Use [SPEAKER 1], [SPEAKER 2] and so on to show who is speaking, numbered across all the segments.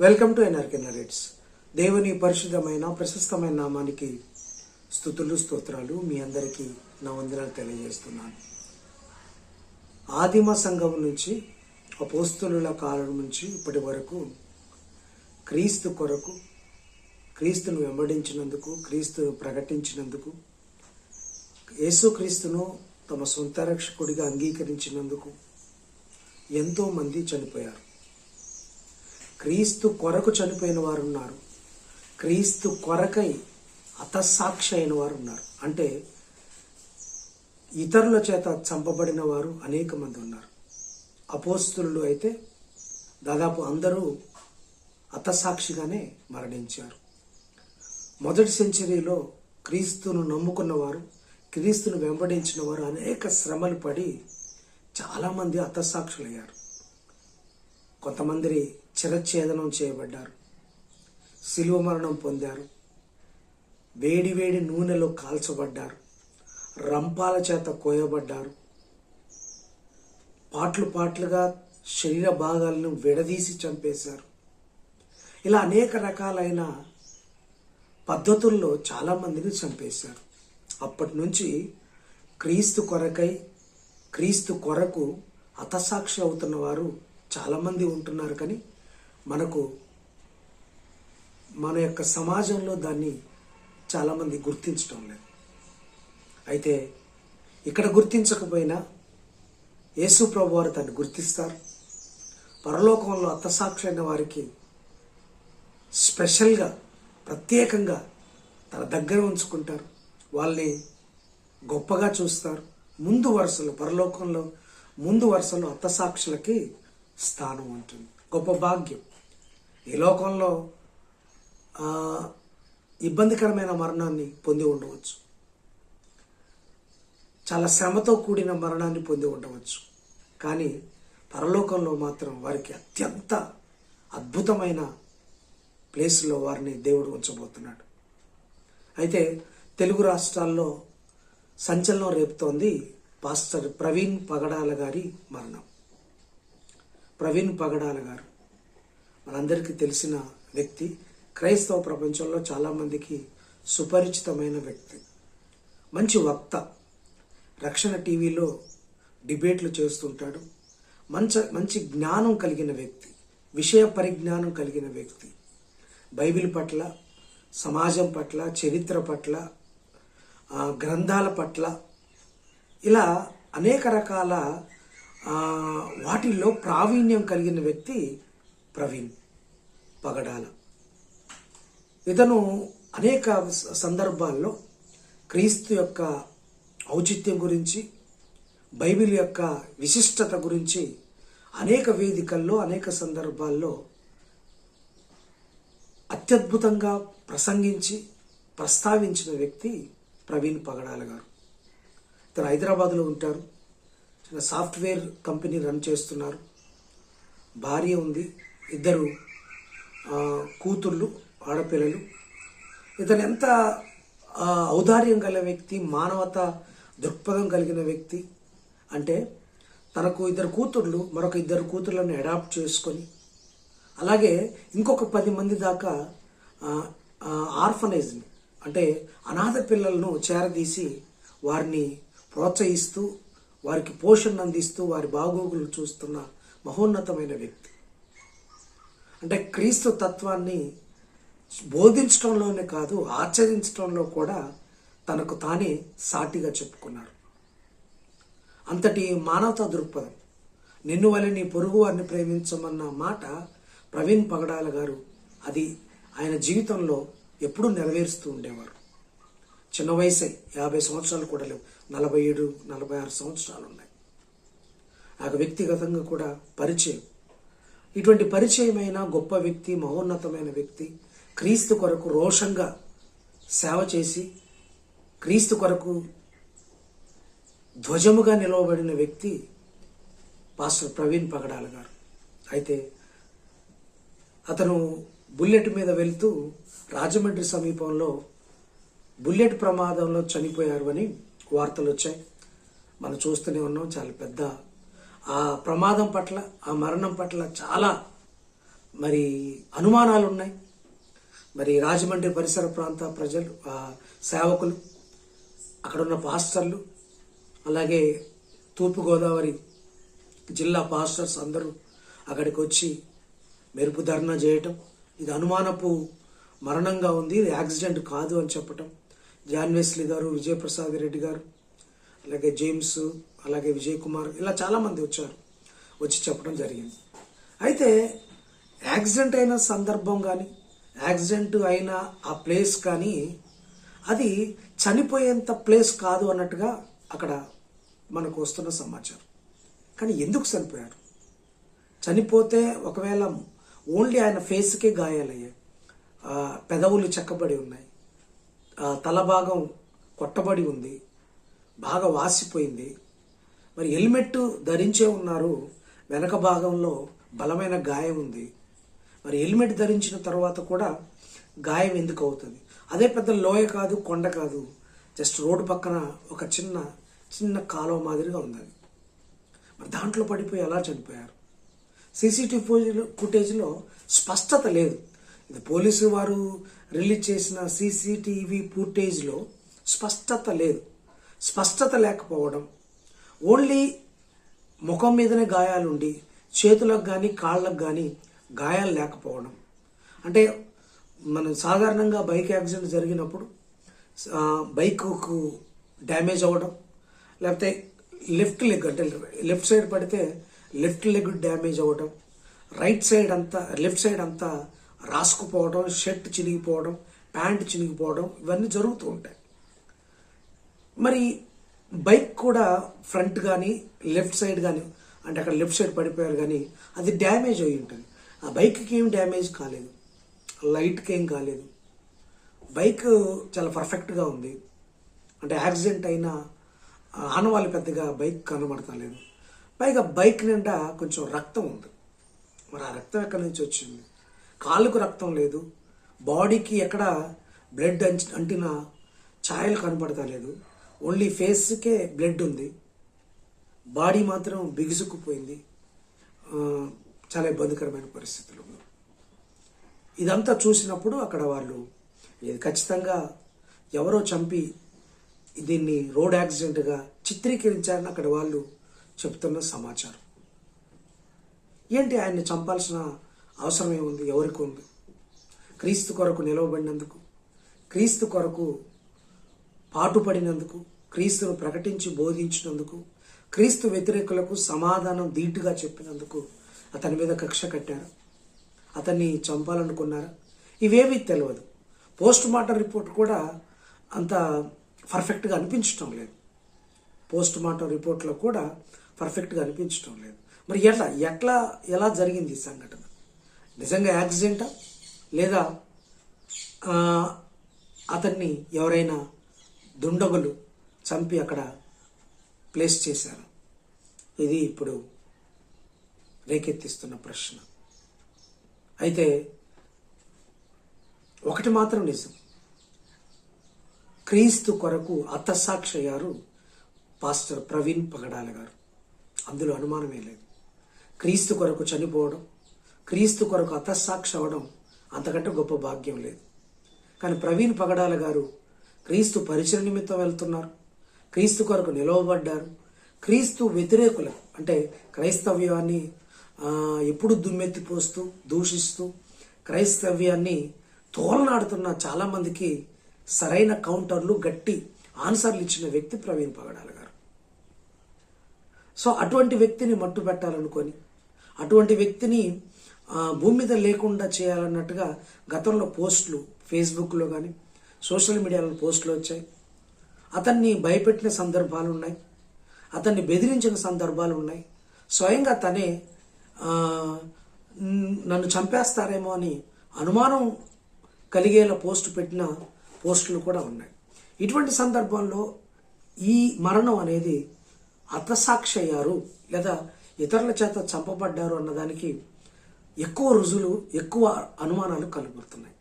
[SPEAKER 1] Welcome to NRK narrates. దేవుని పరిశుద్ధమైన ప్రశస్తమైన నామానికి స్తుతులు స్తోత్రాలు. మీ అందరికీ నా వందనాలు తెలియజేస్తున్నాను. ఆదిమ సంఘం నుంచి అపోస్తలుల కాలం నుంచి ఇప్పటి వరకు క్రీస్తు కొరకు, క్రీస్తును వెంబడించినందుకు, క్రీస్తును ప్రకటించినందుకు, యేసుక్రీస్తును తమ సొంత రక్షకుడిగా అంగీకరించినందుకు ఎంతో మంది చనిపోయారు. క్రీస్తు కొరకు చనిపోయిన వారు ఉన్నారు. క్రీస్తు కొరకై హతసాక్షి అయిన వారు ఉన్నారు. అంటే ఇతరుల చేత చంపబడిన వారు అనేక మంది ఉన్నారు. అపోస్తలులు అయితే దాదాపు అందరూ హతసాక్షిగానే మరణించారు. మొదటి సెంచరీలో క్రీస్తును నమ్ముకున్నవారు, క్రీస్తును వెంబడించిన వారు అనేక శ్రమలు పడి చాలామంది హతసాక్షులయ్యారు. కొంతమంది చిరఛేదనం చేయబడ్డారు, శిలువ మరణం పొందారు, వేడి వేడి నూనెలో కాల్చబడ్డారు, రంపాల చేత కోయబడ్డారు, పాట్లు పాట్లుగా శరీర భాగాలను విడదీసి చంపేశారు. ఇలా అనేక రకాలైన పద్ధతుల్లో చాలామందిని చంపేశారు. అప్పటి నుంచి క్రీస్తు కొరకై, క్రీస్తు కొరకు హతసాక్షి అవుతున్న వారు చాలామంది ఉంటున్నారు. కానీ మన యొక్క సమాజంలో దాన్ని చాలామంది గుర్తించడం లేదు. అయితే ఇక్కడ గుర్తించకపోయినా యేసు ప్రభు వారు దాన్ని గుర్తిస్తారు. పరలోకంలో హతసాక్షి అయిన వారికి స్పెషల్గా, ప్రత్యేకంగా తన దగ్గర ఉంచుకుంటారు. వాళ్ళని గొప్పగా చూస్తారు. ముందు వరుసలో, పరలోకంలో ముందు వరుసలో హతసాక్షులకి స్థానం ఉంటుంది. గొప్ప భాగ్యం. ఈ లోకంలో ఇబ్బందికరమైన మరణాన్ని పొంది ఉండవచ్చు, చాలా శ్రమతో కూడిన మరణాన్ని పొంది ఉండవచ్చు. కానీ పరలోకంలో మాత్రం వారికి అత్యంత అద్భుతమైన ప్లేస్లో వారిని దేవుడు ఉంచబోతున్నాడు. అయితే తెలుగు రాష్ట్రాల్లో సంచలనం రేపుతోంది పాస్టర్ ప్రవీణ్ పగడాల గారి మరణం. ప్రవీణ్ పగడాల గారు మనందరికీ తెలిసిన వ్యక్తి. క్రైస్తవ ప్రపంచంలో చాలామందికి సుపరిచితమైన వ్యక్తి, మంచి వక్త, రక్షణ టీవీలో డిబేట్లు చేస్తుంటాడు. మంచి జ్ఞానం కలిగిన వ్యక్తి, విషయ పరిజ్ఞానం కలిగిన వ్యక్తి. బైబిల్ పట్ల, సమాజం పట్ల, చరిత్ర పట్ల, గ్రంథాల పట్ల, ఇలా అనేక రకాల వాటిల్లో ప్రావీణ్యం కలిగిన వ్యక్తి ప్రవీణ్ పగడాల. ఇతను అనేక సందర్భాల్లో క్రీస్తు యొక్క ఔచిత్యం గురించి, బైబిల్ యొక్క విశిష్టత గురించి అనేక వేదికల్లో, అనేక సందర్భాల్లో అత్యద్భుతంగా ప్రసంగించి ప్రస్తావించిన వ్యక్తి ప్రవీణ్ పగడాల గారు. ఇతను హైదరాబాద్లో ఉంటారు. చిన్న సాఫ్ట్వేర్ కంపెనీ రన్ చేస్తున్నారు. భార్య ఉంది, 2 కూతుళ్ళు, ఆడపిల్లలు. ఇతను ఎంత ఔదార్యం గల వ్యక్తి, మానవత దృక్పథం కలిగిన వ్యక్తి అంటే, తనకు 2 కూతుళ్ళు, మరొక 2 కూతుళ్ళను అడాప్ట్ చేసుకొని, అలాగే ఇంకొక 10 మంది దాకా ఆర్ఫనైజ్ని అంటే అనాథ పిల్లలను చేరదీసి వారిని ప్రోత్సహిస్తూ, వారికి పోషణ అందిస్తూ, వారి బాగోగులు చూస్తున్న మహోన్నతమైన వ్యక్తి. అంటే క్రీస్తు తత్వాన్ని బోధించడంలోనే కాదు, ఆచరించడంలో కూడా తనకు తానే సాటిగా చెప్పుకున్నారు. అంతటి మానవతా దృక్పథం. నిన్ను వలె నీ పొరుగు వారిని ప్రేమించమన్న మాట ప్రవీణ్ పగడాల గారు అది ఆయన జీవితంలో ఎప్పుడూ నెరవేరుస్తూ ఉండేవారు. చిన్న వయసే, 50 సంవత్సరాలు కూడా లేవు, 47, 46 సంవత్సరాలు ఉన్నాయి. నాకు వ్యక్తిగతంగా కూడా పరిచయం. ఇటువంటి పరిచయమైన గొప్ప వ్యక్తి, మహోన్నతమైన వ్యక్తి, క్రీస్తు కొరకు రోషంగా సేవ చేసి, క్రీస్తు కొరకు ధ్వజముగా నిలవబడిన వ్యక్తి పాస్టర్ ప్రవీణ్ పగడాల గారు. అయితే అతను బుల్లెట్ మీద వెళ్తూ రాజమండ్రి సమీపంలో బుల్లెట్ ప్రమాదంలో చనిపోయారు అని వార్తలు వచ్చాయి. మనం చూస్తూనే ఉన్నాం. చాలా పెద్ద ఆ ప్రమాదం పట్ల, ఆ మరణం పట్ల చాలా మరి అనుమానాలు ఉన్నాయి. మరి రాజమండ్రి పరిసర ప్రాంత ప్రజలు, సేవకులు, అక్కడున్న పాస్టర్లు, అలాగే తూర్పుగోదావరి జిల్లా పాస్టర్స్ అందరూ అక్కడికి వచ్చి మెరుపు ధర్నా చేయటం, ఇది అనుమానపు మరణంగా ఉంది, ఇది యాక్సిడెంట్ కాదు అని చెప్పటం. జాన్ వెస్లీ గారు, విజయప్రసాద్ రెడ్డి గారు, అలాగే జేమ్స్, అలాగే విజయ్ కుమార్, ఇలా చాలామంది వచ్చి చెప్పడం జరిగింది. అయితే యాక్సిడెంట్ అయిన సందర్భం కానీ, యాక్సిడెంట్ అయిన ఆ ప్లేస్ కానీ అది చనిపోయేంత ప్లేస్ కాదు అన్నట్టుగా అక్కడ మనకు వస్తున్న సమాచారం. కానీ ఎందుకు చనిపోయారు? చనిపోతే ఒకవేళ ఓన్లీ ఆయన ఫేస్కే గాయాలయ్యాయి, పెదవులు చెక్కబడి ఉన్నాయి, తల భాగం కొట్టబడి ఉంది, బాగా వాసిపోయింది. మరి హెల్మెట్ ధరించే ఉన్నారు, వెనక భాగంలో బలమైన గాయం ఉంది. మరి హెల్మెట్ ధరించిన తర్వాత కూడా గాయం ఎందుకు అవుతుంది? అదే పెద్ద లోయ కాదు, కొండ కాదు, జస్ట్ రోడ్డు పక్కన ఒక చిన్న కాలువ మాదిరిగా ఉంది. మరి దాంట్లో పడిపోయి ఎలా చనిపోయారు? సీసీటీవీ ఫుటేజ్లో స్పష్టత లేదు. ఇది పోలీసు వారు రిలీజ్ చేసిన సీసీటీవీ ఫుటేజ్లో స్పష్టత లేదు. స్పష్టత లేకపోవడం, ఓన్లీ ముఖం మీదనే గాయాలుండి చేతులకు కానీ కాళ్ళకు కానీ గాయాలు లేకపోవడం. అంటే మనం సాధారణంగా బైక్ యాక్సిడెంట్ జరిగినప్పుడు బైక్కు డ్యామేజ్ అవ్వడం, లేకపోతే లెఫ్ట్ లెగ్, అంటే లెఫ్ట్ సైడ్ పడితే లెఫ్ట్ లెగ్ డ్యామేజ్ అవ్వడం, లెఫ్ట్ సైడ్ అంతా రాసుకుపోవడం, షర్ట్ చినిగిపోవడం, ప్యాంట్ చినిగిపోవడం, ఇవన్నీ జరుగుతూ ఉంటాయి. మరి బైక్ కూడా ఫ్రంట్ కానీ లెఫ్ట్ సైడ్ కానీ, అంటే అక్కడ లెఫ్ట్ సైడ్ పడిపోయారు కానీ అది డ్యామేజ్ అయి ఉంటుంది. ఆ బైక్కి ఏం డ్యామేజ్ కాలేదు, లైట్కి ఏం కాలేదు, బైక్ చాలా పర్ఫెక్ట్గా ఉంది. అంటే యాక్సిడెంట్ అయిన ఆనవాళ్ళు పెద్దగా బైక్ కనబడతలేదు. పైగా బైక్ నిండా కొంచెం రక్తం ఉంది. మరి ఆ రక్తం ఎక్కడి నుంచి వచ్చింది? కాళ్ళకు రక్తం లేదు, బాడీకి ఎక్కడ బ్లడ్ అంటిన ఛాయలు కనబడతలేదు, ఓన్లీ ఫేస్కే బ్లడ్ ఉంది, బాడీ మాత్రం బిగుసుకుపోయింది. చాలా ఇబ్బందికరమైన పరిస్థితులు. ఇదంతా చూసినప్పుడు అక్కడ వాళ్ళు ఇది ఖచ్చితంగా ఎవరో చంపి దీన్ని రోడ్ యాక్సిడెంట్గా చిత్రీకరించారని అక్కడ వాళ్ళు చెప్తున్న సమాచారం. ఏంటి ఆయన్ని చంపాల్సిన అవసరం ఏముంది? ఎవరికి ఉంది? క్రీస్తు కొరకు నిలవబడినందుకు, క్రీస్తు కొరకు పాటుపడినందుకు, క్రీస్తును ప్రకటించి బోధించినందుకు, క్రీస్తు వ్యతిరేకులకు సమాధానం ధీటుగా చెప్పినందుకు అతని మీద కక్ష కట్టారు, అతన్ని చంపాలనుకున్నారా? ఇవేమీ తెలియదు. పోస్ట్ మార్టం రిపోర్ట్ కూడా అంత పర్ఫెక్ట్గా అనిపించడం లేదు. పోస్ట్ మార్టం రిపోర్ట్లో కూడా పర్ఫెక్ట్గా అనిపించడం లేదు. మరి ఎలా జరిగింది ఈ సంఘటన? నిజంగా యాక్సిడెంటా, లేదా అతన్ని ఎవరైనా దుండగులు చంపి అక్కడ ప్లేస్ చేశారు? ఇది ఇప్పుడు రేకెత్తిస్తున్న ప్రశ్న. అయితే ఒకటి మాత్రం నిజం, క్రీస్తు కొరకు హతసాక్షయ్యారు పాస్టర్ ప్రవీణ్ పగడాల గారు. అందులో అనుమానమే లేదు. క్రీస్తు కొరకు చనిపోవడం, క్రీస్తు కొరకు హతసాక్షి అవ్వడం అంతకంటే గొప్ప భాగ్యం లేదు. కానీ ప్రవీణ్ పగడాల గారు క్రీస్తు పరిచయ నిమిత్తం వెళ్తున్నారు, క్రీస్తు కొరకు నిలవబడ్డారు. క్రీస్తు వ్యతిరేకులు అంటే క్రైస్తవ్యాన్ని ఎప్పుడు దుమ్మెత్తిపోస్తూ దూషిస్తూ క్రైస్తవ్యాన్ని తోలనాడుతున్న చాలామందికి సరైన కౌంటర్లు, గట్టి ఆన్సర్లు ఇచ్చిన వ్యక్తి ప్రవీణ్ పగడాల గారు. సో అటువంటి వ్యక్తిని మట్టు పెట్టాలనుకొని, అటువంటి వ్యక్తిని భూమి మీద లేకుండా చేయాలన్నట్టుగా గతంలో పోస్టులు ఫేస్బుక్లో కానీ సోషల్ మీడియాలో పోస్టులు వచ్చాయి. అతన్ని భయపెట్టిన సందర్భాలు ఉన్నాయి, అతన్ని బెదిరించిన సందర్భాలు ఉన్నాయి. స్వయంగా తనే నన్ను చంపేస్తారేమో అని అనుమానం కలిగేలా పెట్టిన పోస్టులు కూడా ఉన్నాయి. ఇటువంటి సందర్భంలో ఈ మరణం అనేది హతసాక్షి అయ్యారు లేదా ఇతరుల చేత చంపబడ్డారు అన్నదానికి ఎక్కువ రుజువులు, ఎక్కువ అనుమానాలు కలుగుతున్నాయి.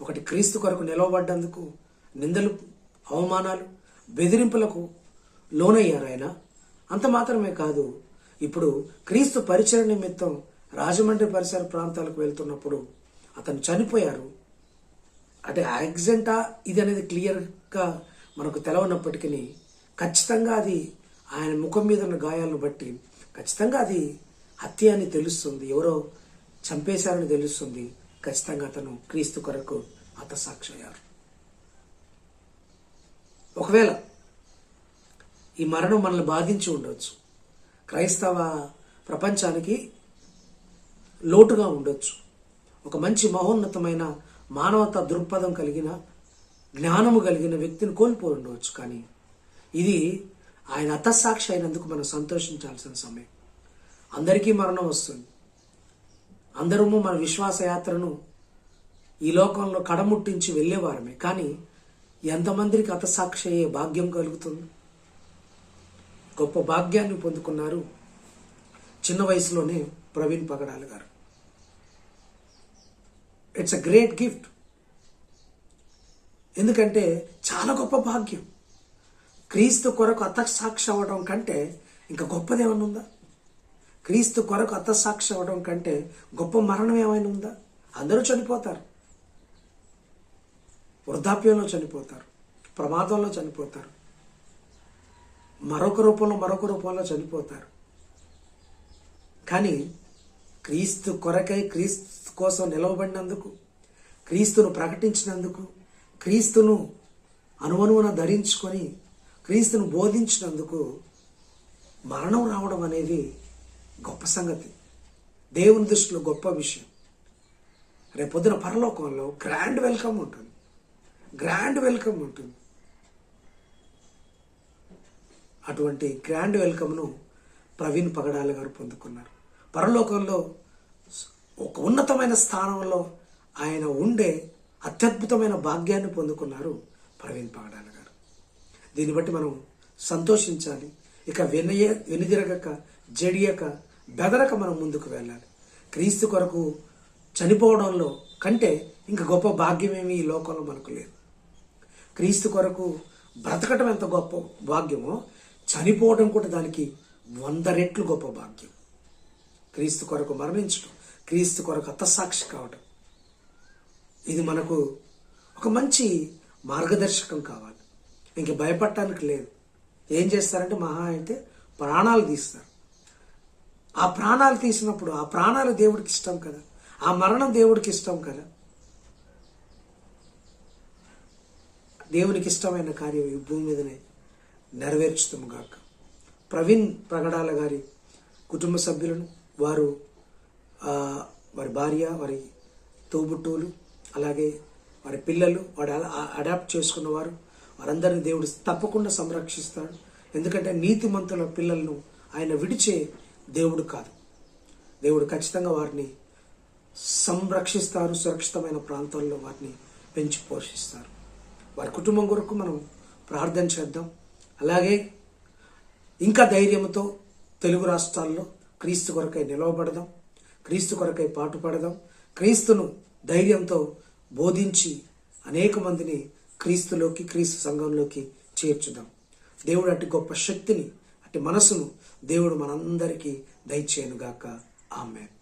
[SPEAKER 1] ఒకటి, క్రీస్తు కొరకు నిలవబడ్డందుకు నిందలు, అవమానాలు, బెదిరింపులకు లోనయ్యారు ఆయన. అంత మాత్రమే కాదు, ఇప్పుడు క్రీస్తు పరిచయ నిమిత్తం రాజమండ్రి పరిసర ప్రాంతాలకు వెళ్తున్నప్పుడు అతను చనిపోయారు. అంటే యాక్సిడెంటా ఇది అనేది క్లియర్గా మనకు తెలవనప్పటికీ ఖచ్చితంగా అది ఆయన ముఖం మీద ఉన్న గాయాలను బట్టి ఖచ్చితంగా అది హత్య అని తెలుస్తుంది, ఎవరో చంపేశారని తెలుస్తుంది. ఖచ్చితంగా అతను క్రీస్తు కొరకు హతసాక్షి అయ్యారు. ఒకవేళ ఈ మరణం మనల్ని బాధించి ఉండొచ్చు, క్రైస్తవ ప్రపంచానికి లోటుగా ఉండొచ్చు, ఒక మంచి మహోన్నతమైన మానవతా దృక్పథం కలిగిన జ్ఞానము కలిగిన వ్యక్తిని కోల్పోయి ఉండవచ్చు. కానీ ఇది ఆయన హతసాక్షి అయినందుకు మనం సంతోషించాల్సిన సమయం. అందరికీ మరణం వస్తుంది. అందరము మన విశ్వాస యాత్రను ఈ లోకంలో కడముట్టించి వెళ్ళేవారమే. కానీ ఎంతమందికి హతసాక్షి అయ్యే భాగ్యం కలుగుతుంది? గొప్ప భాగ్యాన్ని పొందుకున్నారు చిన్న వయసులోనే ప్రవీణ్ పగడాల గారు. It's a great gift. ఎందుకంటే చాలా గొప్ప భాగ్యం. క్రీస్తు కొరకు హతసాక్షి అవ్వడం కంటే ఇంకా గొప్పది ఏమైనా ఉందా? క్రీస్తు కొరకు హతసాక్షి అవ్వడం కంటే గొప్ప మరణం ఏమైనా ఉందా? అందరూ చనిపోతారు, వృద్ధాప్యంలో చనిపోతారు, ప్రమాదంలో చనిపోతారు, మరొక రూపంలో చనిపోతారు. కానీ క్రీస్తు కొరకై, క్రీస్తు కోసం నిలవబడినందుకు, క్రీస్తును ప్రకటించినందుకు, క్రీస్తును అనువనువున ధరించుకొని క్రీస్తును బోధించినందుకు మరణం రావడం అనేది గొప్ప సంగతి, దేవుని దృష్టిలో గొప్ప విషయం. రేపొద్దున పరలోకంలో గ్రాండ్ వెల్కమ్ ఉంటుంది. అటువంటి గ్రాండ్ వెల్కమ్ను ప్రవీణ్ పగడాల గారు పొందుకున్నారు. పరలోకంలో ఒక ఉన్నతమైన స్థానంలో ఆయన ఉండే అత్యద్భుతమైన భాగ్యాన్ని పొందుకున్నారు ప్రవీణ్ పగడాల గారు. దీన్ని బట్టి మనం సంతోషించాలి. ఇక వెనుదిరగక, జడియక, బెదరక మనం ముందుకు వెళ్ళాలి. క్రీస్తు కొరకు చనిపోవడంలో కంటే ఇంకా గొప్ప భాగ్యమేమి ఈ లోకంలో మనకు లేదు. క్రీస్తు కొరకు బ్రతకటం ఎంత గొప్ప భాగ్యమో, చనిపోవడం కూడా దానికి 100 రెట్లు గొప్ప భాగ్యం. క్రీస్తు కొరకు మరణించడం, క్రీస్తు కొరకు హతసాక్షి కావడం, ఇది మనకు ఒక మంచి మార్గదర్శకం కావాలి. ఇంక భయపడటానికి లేదు. ఏం చేస్తారంటే మహా అయితే ప్రాణాలు తీస్తారు. ఆ ప్రాణాలు తీసినప్పుడు ఆ ప్రాణాలు దేవుడికి ఇష్టం కదా, ఆ మరణం దేవుడికి ఇష్టం కదా. దేవునికి ఇష్టమైన కార్యం ఈ భూమి మీదనే నెరవేర్చుతాము గాక. ప్రవీణ్ పగడాల గారి కుటుంబ సభ్యులను, వారి భార్య, వారి తోబుట్టువులు, అలాగే వారి పిల్లలు, వాడు అడాప్ట్ చేసుకున్నవారు, వారందరినీ దేవుడు తప్పకుండా సంరక్షిస్తాడు. ఎందుకంటే నీతిమంతుల పిల్లలను ఆయన విడిచే దేవుడు కాదు. దేవుడు ఖచ్చితంగా వారిని సంరక్షిస్తారు, సురక్షితమైన ప్రాంతాల్లో వారిని పెంచి పోషిస్తారు. వారి కుటుంబం కొరకు మనం ప్రార్థన చేద్దాం. అలాగే ఇంకా ధైర్యంతో తెలుగు రాష్ట్రాల్లో క్రీస్తు కొరకై నిలవబడదాం, క్రీస్తు కొరకై పాటుపడదాం, క్రీస్తును ధైర్యంతో బోధించి అనేక మందిని క్రీస్తులోకి, క్రీస్తు సంఘంలోకి చేర్చుదాం. దేవుడు అట్టి గొప్ప శక్తిని, అట్టి మనసును దేవుడు మనందరికీ దయచేయనుగాక. ఆమేన్.